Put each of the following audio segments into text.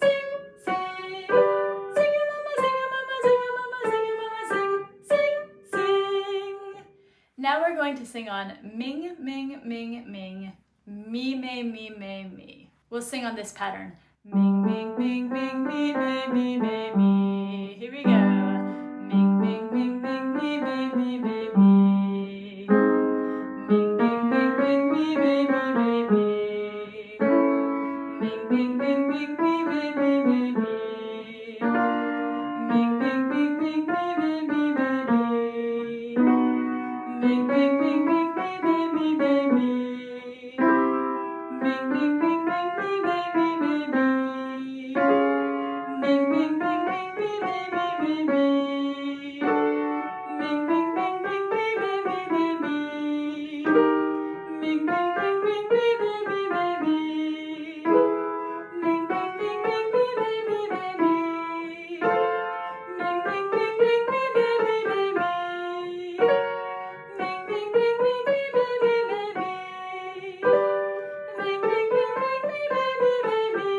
sing, sing. Sing it, mama, sing it, mama, sing it, mama, sing it, mama, sing Now we're going to sing on ming, ming, ming, ming, me, me, me, me, me. We'll sing on this pattern. Ming, ming, ming, ming, me, me, me, me, me. Here we go. Ming, ming, ming, ming, me, me, me, me, me. Ming, ming, ming, ming, me, me, me, me, me. Ming, ming, ming, ming, me, me, me, me, me. Ming, ming, ming, ming, me, me, me, me, me. Ming, ming, ming, ming, me, me, me, me, me. Ming, ming, ming, ming, me, me, me, me, me. Ming, ming, ming, ming, me, me, me, me, me. Ming, ming, ming, ming, me, me, me, me, me. Ming, ming, ming, ming, me, me, me, me, me. Ming, ming, ming, ming, me, me, me, me, me. Ming, ming, ming, ming, me, me, me, me, me. Ming, ming, ming, ming, me, me, me, me, me. Ming, ming, ming, ming, me, me, me, me, me.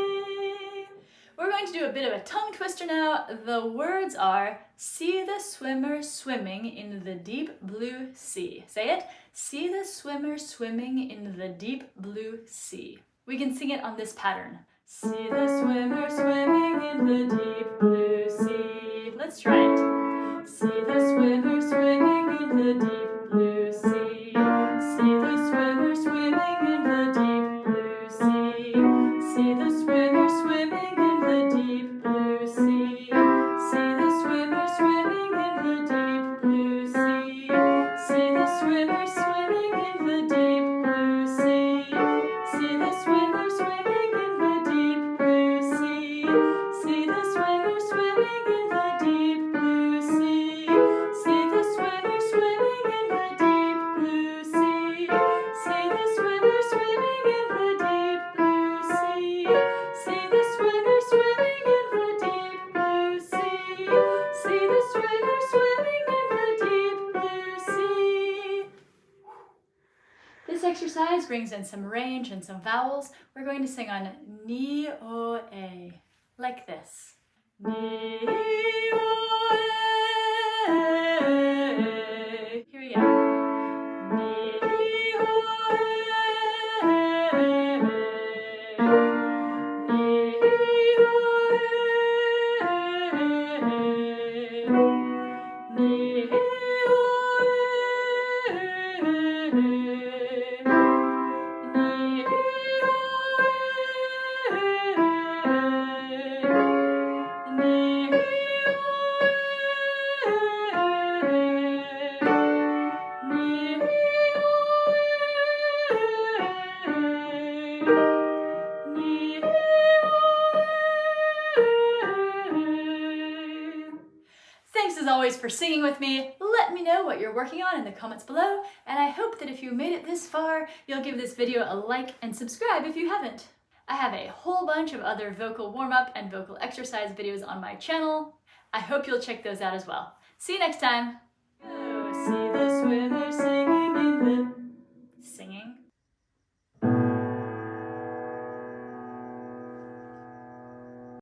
We're going to do a bit of a tongue twister now. The words are, see the swimmer swimming in the deep blue sea. Say it. See the swimmer swimming in the deep blue sea. We can sing it on this pattern. See the swimmer swimming in the deep blue sea. Let's try it. See the swimmer swimming in the deep blue sea. See the swimmer swimming in the deep blue sea. See the swimmer swimming in the deep blue sea. See the swimmer swimming in the deep blue sea. See the swimmer swimming in the deep blue sea. See the swimmer swimming in the deep blue sea. See the swimmer swimming in the deep blue sea. See the swimmer swimming in the deep blue sea. See the swimmer swimming in the deep blue sea. See the swimmer swimming in the deep blue sea. See the swimmer swimming in the deep blue sea. This exercise brings in some range and some vowels. We're going to sing on ni, o, e, like this. Ni, o, e. Here we go. Ni, o, e. Ni, o, e. Ni, o, Thanks as always for singing with me. Let me know what you're working on in the comments below, and I hope that if you made it this far, you'll give this video a like and subscribe if you haven't. I have a whole bunch of other vocal warm-up and vocal exercise videos on my channel. I hope you'll check those out as well. See you next time. See the swimmer.